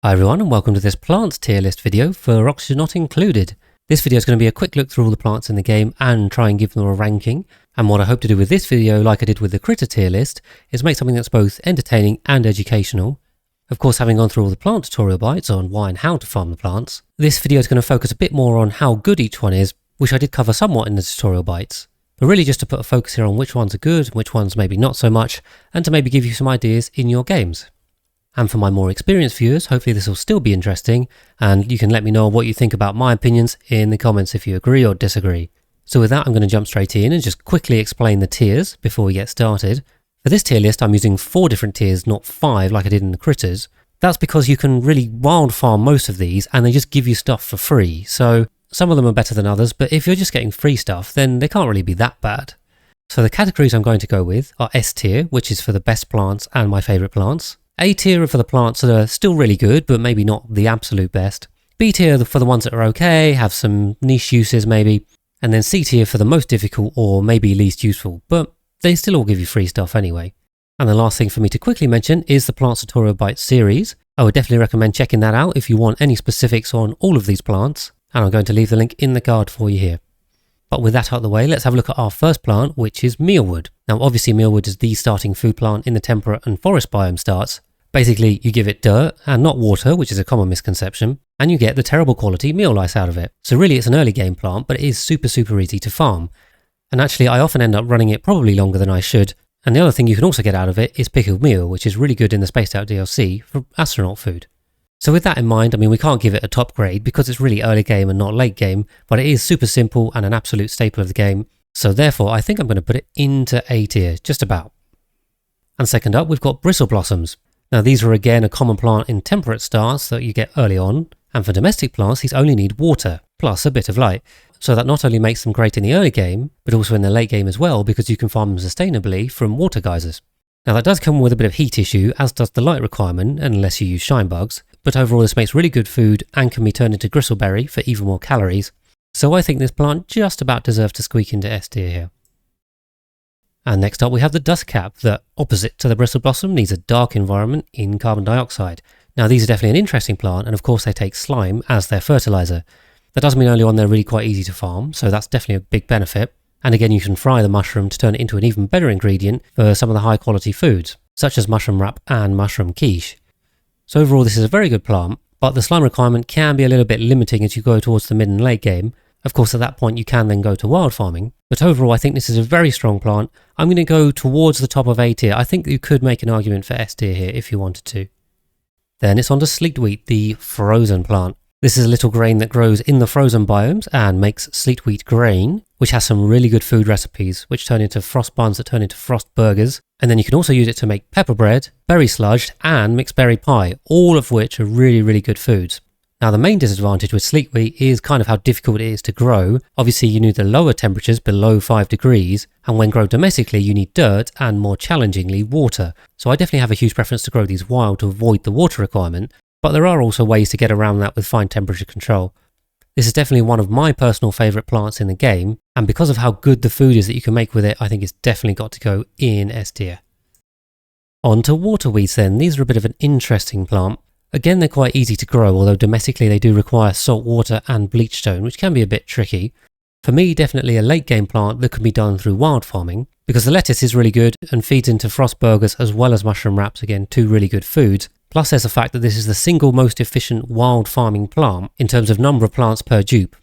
Hi everyone and welcome to this plants tier list video for Oxygen Not Included. This video is going to be a quick look through all the plants in the game and try and give them a ranking. And what I hope to do with this video, like I did with the critter tier list, is make something that's both entertaining and educational. Of course, having gone through all the plant tutorial bites on why and how to farm the plants, this video is going to focus a bit more on how good each one is, which I did cover somewhat in the tutorial bites. But really just to put a focus here on which ones are good, which ones maybe not so much, and to maybe give you some ideas in your games. And for my more experienced viewers, hopefully this will still be interesting, and you can let me know what you think about my opinions in the comments if you agree or disagree. So with that, I'm going to jump straight in and just quickly explain the tiers before we get started. For this tier list, I'm using 4 different tiers, not 5 like I did in the critters. That's because you can really wild farm most of these and they just give you stuff for free. So some of them are better than others, but if you're just getting free stuff, then they can't really be that bad. So the categories I'm going to go with are S tier, which is for the best plants and my favourite plants. A tier are for the plants that are still really good, but maybe not the absolute best. B tier for the ones that are okay, have some niche uses maybe. And then C tier for the most difficult or maybe least useful, but they still all give you free stuff anyway. And the last thing for me to quickly mention is the Plants Tutorial Bites series. I would definitely recommend checking that out if you want any specifics on all of these plants. And I'm going to leave the link in the card for you here. But with that out of the way, let's have a look at our first plant, which is Mealwood. Now obviously Mealwood is the starting food plant in the temperate and forest biome starts. Basically, you give it dirt and not water, which is a common misconception, and you get the terrible quality meal lice out of it. So really it's an early game plant, but it is super easy to farm. And actually I often end up running it probably longer than I should. And the other thing you can also get out of it is pickled meal, which is really good in the Spaced Out DLC for astronaut food. So with that in mind, I mean we can't give it a top grade because it's really early game and not late game, but it is super simple and an absolute staple of the game. So therefore I think I'm going to put it into A tier, just about. And second up we've got Bristle Blossoms. Now these are again a common plant in temperate starts that you get early on, and for domestic plants these only need water, plus a bit of light. So that not only makes them great in the early game, but also in the late game as well because you can farm them sustainably from water geysers. Now that does come with a bit of heat issue, as does the light requirement, unless you use shine bugs, but overall this makes really good food and can be turned into gristleberry for even more calories. So I think this plant just about deserves to squeak into S tier here. And next up we have the Dusk Cap that, opposite to the Bristle Blossom, needs a dark environment in carbon dioxide. Now these are definitely an interesting plant and of course they take slime as their fertiliser. That does mean early on they're really quite easy to farm, so that's definitely a big benefit. And again you can fry the mushroom to turn it into an even better ingredient for some of the high quality foods, such as mushroom wrap and mushroom quiche. So overall this is a very good plant, but the slime requirement can be a little bit limiting as you go towards the mid and late game. Of course at that point you can then go to wild farming, but overall I think this is a very strong plant. I'm going to go towards the top of A tier. I think you could make an argument for S tier here if you wanted to. Then it's on to Sleet Wheat, the frozen plant. This is a little grain that grows in the frozen biomes and makes Sleet Wheat grain, which has some really good food recipes, which turn into frost buns that turn into frost burgers. And then you can also use it to make pepper bread, berry sludge, and mixed berry pie, all of which are really good foods. Now the main disadvantage with Sleet Wheat is kind of how difficult it is to grow. Obviously you need the lower temperatures below 5 degrees, and when grown domestically you need dirt and more challengingly water. So I definitely have a huge preference to grow these wild to avoid the water requirement, but there are also ways to get around that with fine temperature control. This is definitely one of my personal favourite plants in the game, and because of how good the food is that you can make with it, I think it's definitely got to go in S tier. On to Waterweeds then. These are a bit of an interesting plant. Again, they're quite easy to grow, although domestically they do require salt water and bleach stone, which can be a bit tricky. For me, definitely a late game plant that can be done through wild farming, because the lettuce is really good and feeds into frost burgers as well as mushroom wraps, again, 2 really good foods. Plus there's the fact that this is the single most efficient wild farming plant in terms of number of plants per dupe.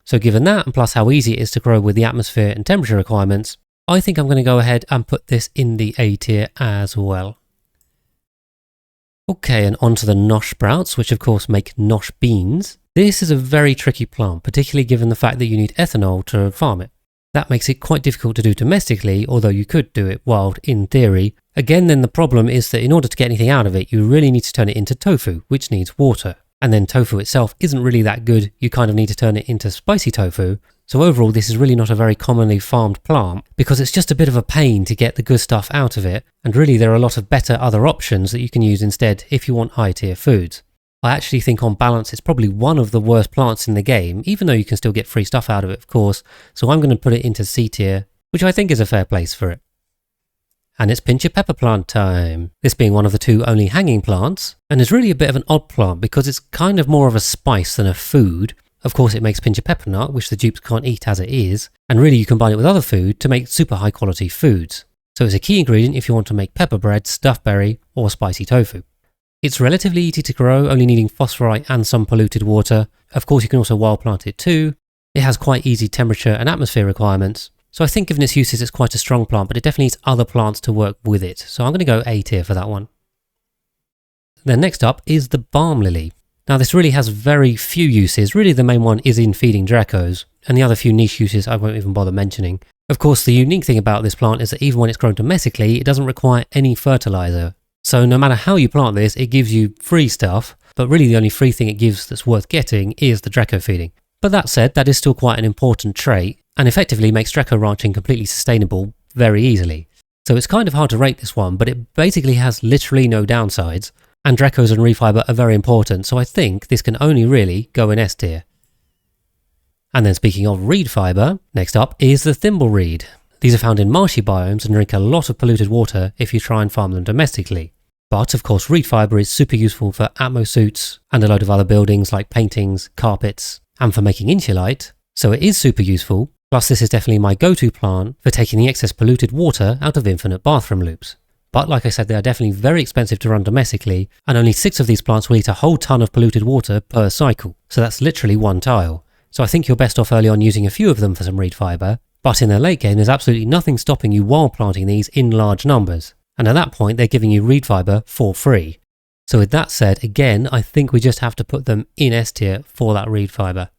So given that, and plus how easy it is to grow with the atmosphere and temperature requirements, I think I'm going to go ahead and put this in the A tier as well. Okay, and on to the Nosh Sprouts, which of course make Nosh beans. This is a very tricky plant, particularly given the fact that you need ethanol to farm it. That makes it quite difficult to do domestically, although you could do it wild in theory. Again then the problem is that in order to get anything out of it, you really need to turn it into tofu, which needs water. And then tofu itself isn't really that good, you kind of need to turn it into spicy tofu. So overall this is really not a very commonly farmed plant because it's just a bit of a pain to get the good stuff out of it, and really there are a lot of better other options that you can use instead if you want high tier foods. I actually think on balance it's probably one of the worst plants in the game, even though you can still get free stuff out of it of course, so I'm going to put it into C tier, which I think is a fair place for it. And it's Pincha Pepperplant time. This being one of the two only hanging plants, and is really a bit of an odd plant because it's kind of more of a spice than a food. Of course it makes Pincha Peppernut, which the dupes can't eat as it is, and really you combine it with other food to make super high quality foods. So it's a key ingredient if you want to make pepper bread, stuffed berry, or spicy tofu. It's relatively easy to grow, only needing phosphorite and some polluted water. Of course you can also wild plant it too. It has quite easy temperature and atmosphere requirements. So I think given its uses it's quite a strong plant, but it definitely needs other plants to work with it. So I'm going to go A tier for that one. Then next up is the Balm Lily. Now this really has very few uses. Really the main one is in feeding Dracos, and the other few niche uses I won't even bother mentioning. Of course the unique thing about this plant is that even when it's grown domestically, it doesn't require any fertilizer. So no matter how you plant this, it gives you free stuff, but really the only free thing it gives that's worth getting is the Draco feeding. But that said, that is still quite an important trait, and effectively makes Draco ranching completely sustainable very easily. So it's kind of hard to rate this one, but it basically has literally no downsides, and Dracos and reed fiber are very important, so I think this can only really go in S tier. And then speaking of reed fiber, next up is the Thimble Reed. These are found in marshy biomes and drink a lot of polluted water if you try and farm them domestically. But of course reed fiber is super useful for atmo suits and a load of other buildings like paintings, carpets, and for making insulite, so it is super useful. Plus this is definitely my go-to plant for taking the excess polluted water out of infinite bathroom loops. But like I said, they are definitely very expensive to run domestically, and only 6 of these plants will eat a whole ton of polluted water per cycle, so that's literally 1 tile. So I think you're best off early on using a few of them for some reed fiber, but in the late game there's absolutely nothing stopping you while planting these in large numbers, and at that point they're giving you reed fiber for free. So with that said, again, I think we just have to put them in S tier for that reed fiber.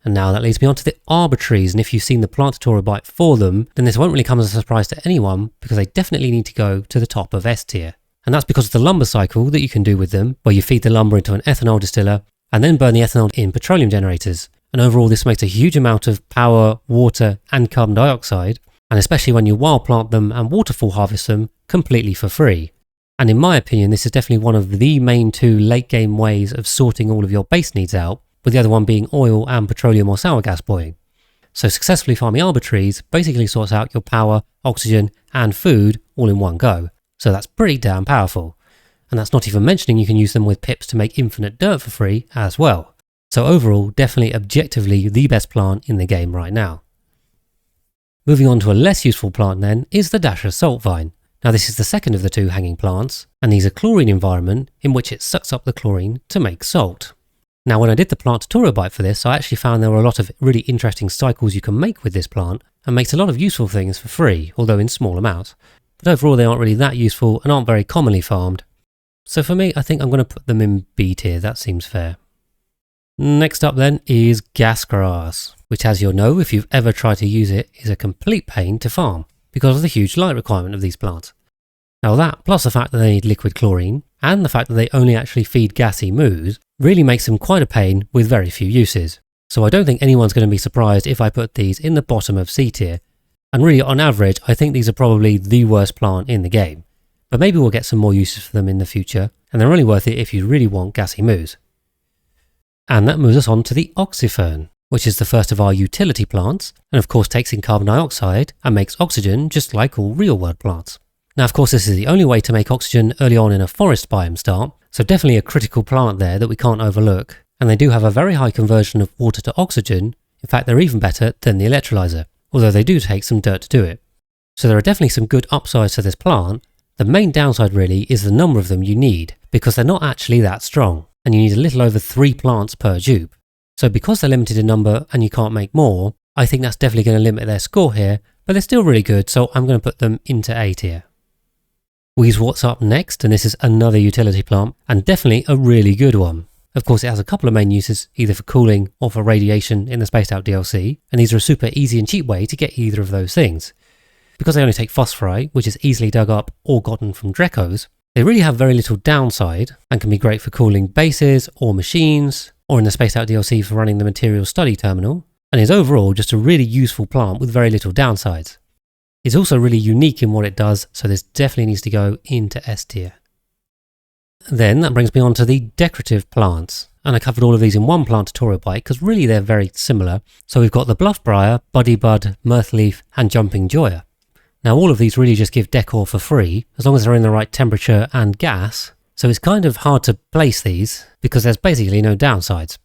And now that leads me on to the Arbor Trees, and if you've seen the plant tutorial bite for them, then this won't really come as a surprise to anyone because they definitely need to go to the top of S tier. And that's because of the lumber cycle that you can do with them, where you feed the lumber into an ethanol distiller and then burn the ethanol in petroleum generators. And overall this makes a huge amount of power, water and carbon dioxide, and especially when you wild plant them and waterfall harvest them completely for free. And in my opinion this is definitely one of the main 2 late game ways of sorting all of your base needs out, with the other one being oil and petroleum or sour gas boiling. So successfully farming Arbor Trees basically sorts out your power, oxygen and food all in one go. So that's pretty damn powerful. And that's not even mentioning you can use them with pips to make infinite dirt for free as well. So overall, definitely objectively the best plant in the game right now. Moving on to a less useful plant then is the Dasha salt vine. Now this is the second of the 2 hanging plants, and these are chlorine environment in which it sucks up the chlorine to make salt. Now when I did the plant tutorial bite for this, I actually found there were a lot of really interesting cycles you can make with this plant, and makes a lot of useful things for free, although in small amounts. But overall they aren't really that useful and aren't very commonly farmed. So for me, I think I'm going to put them in B tier, that seems fair. Next up then is gas grass, which as you'll know if you've ever tried to use it, is a complete pain to farm because of the huge light requirement of these plants. Now that, plus the fact that they need liquid chlorine, and the fact that they only actually feed gassy moos, really makes them quite a pain with very few uses. So I don't think anyone's going to be surprised if I put these in the bottom of C tier, and really on average I think these are probably the worst plant in the game. But maybe we'll get some more uses for them in the future, and they're only worth it if you really want gassy moos. And that moves us on to the Oxyfern, which is the first of our utility plants, and of course takes in carbon dioxide and makes oxygen just like all real world plants. Now of course this is the only way to make oxygen early on in a forest biome start, so definitely a critical plant there that we can't overlook, and they do have a very high conversion of water to oxygen. In fact they're even better than the electrolyzer, although they do take some dirt to do it. So there are definitely some good upsides to this plant. The main downside really is the number of them you need, because they're not actually that strong, and you need a little over 3 plants per dupe. So because they're limited in number and you can't make more, I think that's definitely going to limit their score here, but they're still really good, so I'm going to put them into A tier. Wheezeworts up next, and this is another utility plant, and definitely a really good one. Of course it has a couple of main uses, either for cooling or for radiation in the Spaced Out DLC, and these are a super easy and cheap way to get either of those things. Because they only take phosphorite, which is easily dug up or gotten from Dracos, they really have very little downside and can be great for cooling bases or machines, or in the Spaced Out DLC for running the material study terminal, and is overall just a really useful plant with very little downsides. It's also really unique in what it does, so this definitely needs to go into S tier. Then that brings me on to the decorative plants, and I covered all of these in one plant tutorial bite because really they're very similar. So we've got the Bluff Briar, Buddy Bud, Mirth Leaf and Jumping Joya. Now all of these really just give decor for free, as long as they're in the right temperature and gas, so it's kind of hard to place these, because there's basically no downsides.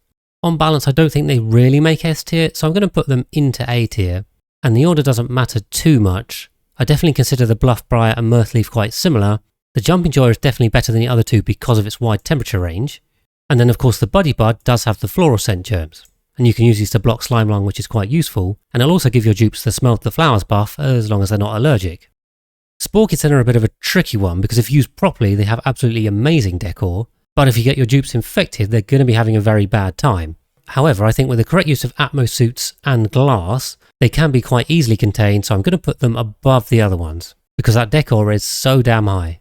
On balance, I don't think they really make S tier, so I'm going to put them into A tier, and the order doesn't matter too much. I definitely consider the Bluff, Briar and Mirth leaf quite similar. The Jumping Joy is definitely better than the other two because of its wide temperature range, and then of course the Buddy Bud does have the floral scent germs, and you can use these to block slime lung, which is quite useful, and it'll also give your dupes the smell of the flowers buff as long as they're not allergic. Sporechids are a bit of a tricky one because if used properly they have absolutely amazing decor, but if you get your dupes infected they're going to be having a very bad time. However, I think with the correct use of Atmos suits and glass, they can be quite easily contained, so I'm going to put them above the other ones, because that decor is so damn high.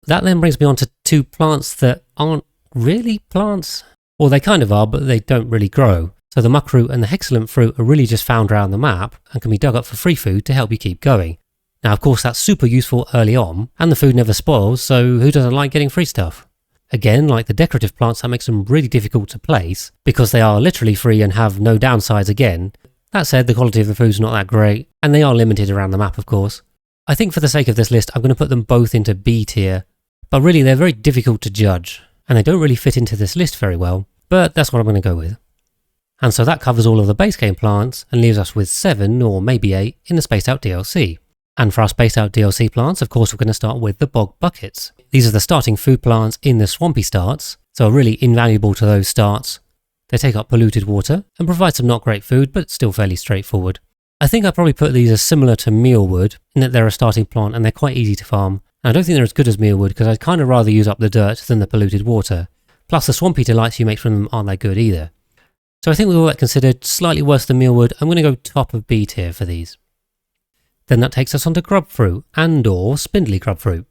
That then brings me on to two plants that aren't really plants. Well, they kind of are, but they don't really grow. So the Muckroot and the Hexalent fruit are really just found around the map and can be dug up for free food to help you keep going. Now, of course, that's super useful early on, and the food never spoils, so who doesn't like getting free stuff? Again, like the decorative plants, that makes them really difficult to place, because they are literally free and have no downsides again. That said, the quality of the food's not that great, and they are limited around the map, of course. I think for the sake of this list, I'm going to put them both into B tier, but really they're very difficult to judge, and they don't really fit into this list very well, but that's what I'm going to go with. And so that covers all of the base game plants and leaves us with 7 or maybe 8 in the Spaced Out DLC. And for our Spaced Out DLC plants, of course, we're going to start with the Bog Buckets. These are the starting food plants in the swampy starts, so are really invaluable to those starts. They take up polluted water and provide some not great food, but still fairly straightforward. I think I'd probably put these as similar to Mealwood, in that they're a starting plant and they're quite easy to farm. And I don't think they're as good as Mealwood because I'd kind of rather use up the dirt than the polluted water. Plus the swampy delights you make from them aren't that good either. So I think with all that considered, slightly worse than Mealwood, I'm going to go top of B tier for these. Then that takes us on to Grubfruit and or Spindly Grubfruit.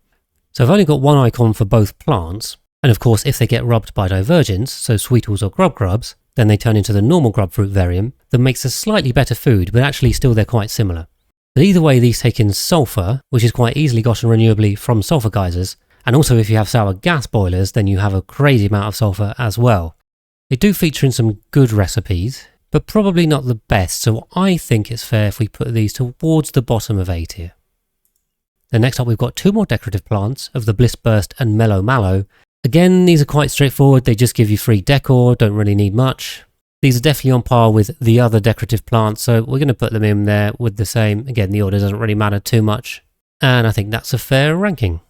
So I've only got one icon for both plants, and of course if they get rubbed by divergence, so Sweetles or Grubs, then they turn into the normal Grubfruit variant that makes a slightly better food, but actually still they're quite similar. But either way, these take in sulphur, which is quite easily gotten renewably from sulphur geysers, and also if you have sour gas boilers, then you have a crazy amount of sulphur as well. They do feature in some good recipes, but probably not the best, so I think it's fair if we put these towards the bottom of A tier. Then next up we've got 2 more decorative plants of the Bliss Burst and Mallow. Again, these are quite straightforward, they just give you free decor, don't really need much. These are definitely on par with the other decorative plants, so we're going to put them in there with the same. Again, the order doesn't really matter too much, and I think that's a fair ranking.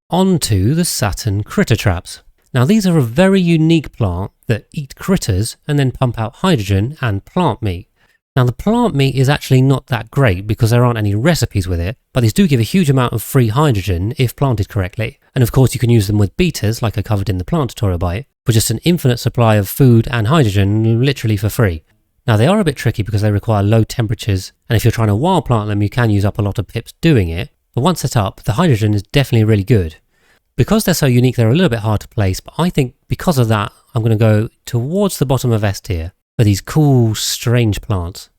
On to the Saturn Critter Traps. Now these are a very unique plant that eat critters and then pump out hydrogen and plant meat. Now the plant meat is actually not that great because there aren't any recipes with it, but these do give a huge amount of free hydrogen if planted correctly. And of course you can use them with beaters, like I covered in the plant tutorial by it, for just an infinite supply of food and hydrogen literally for free. Now they are a bit tricky because they require low temperatures, and if you're trying to wild plant them you can use up a lot of pips doing it, but once set up the hydrogen is definitely really good. Because they're so unique they're a little bit hard to place, but I think because of that I'm going to go towards the bottom of S tier for these cool strange plants.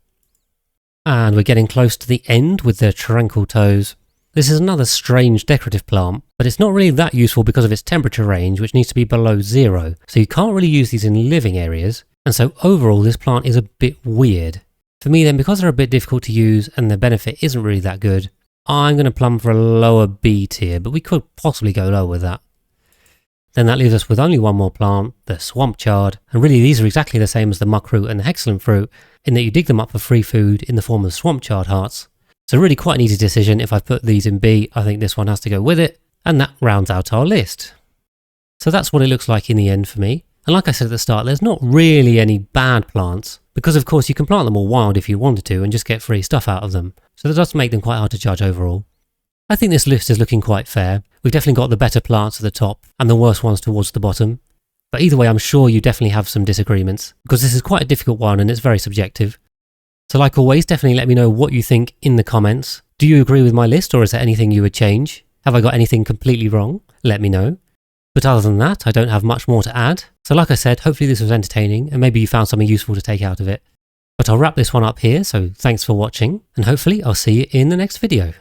And we're getting close to the end with the Tranquil Toes. This is another strange decorative plant, but it's not really that useful because of its temperature range, which needs to be below 0, so you can't really use these in living areas, and so overall this plant is a bit weird. For me then, because they're a bit difficult to use and the benefit isn't really that good, I'm going to plumb for a lower B tier, but we could possibly go lower with that. Then that leaves us with only one more plant, the Swamp Chard, and really these are exactly the same as the Muckroot and the Hexalent fruit, in that you dig them up for free food in the form of Swamp Chard hearts. So really quite an easy decision. If I put these in B, I think this one has to go with it, and that rounds out our list. So that's what it looks like in the end for me. And like I said at the start, there's not really any bad plants, because of course you can plant them all wild if you wanted to and just get free stuff out of them. So that does make them quite hard to judge overall. I think this list is looking quite fair. We've definitely got the better plants at the top and the worst ones towards the bottom. But either way, I'm sure you definitely have some disagreements, because this is quite a difficult one and it's very subjective. So like always, definitely let me know what you think in the comments. Do you agree with my list, or is there anything you would change? Have I got anything completely wrong? Let me know. But other than that, I don't have much more to add. So like I said, hopefully this was entertaining and maybe you found something useful to take out of it. But I'll wrap this one up here, so thanks for watching, and hopefully I'll see you in the next video.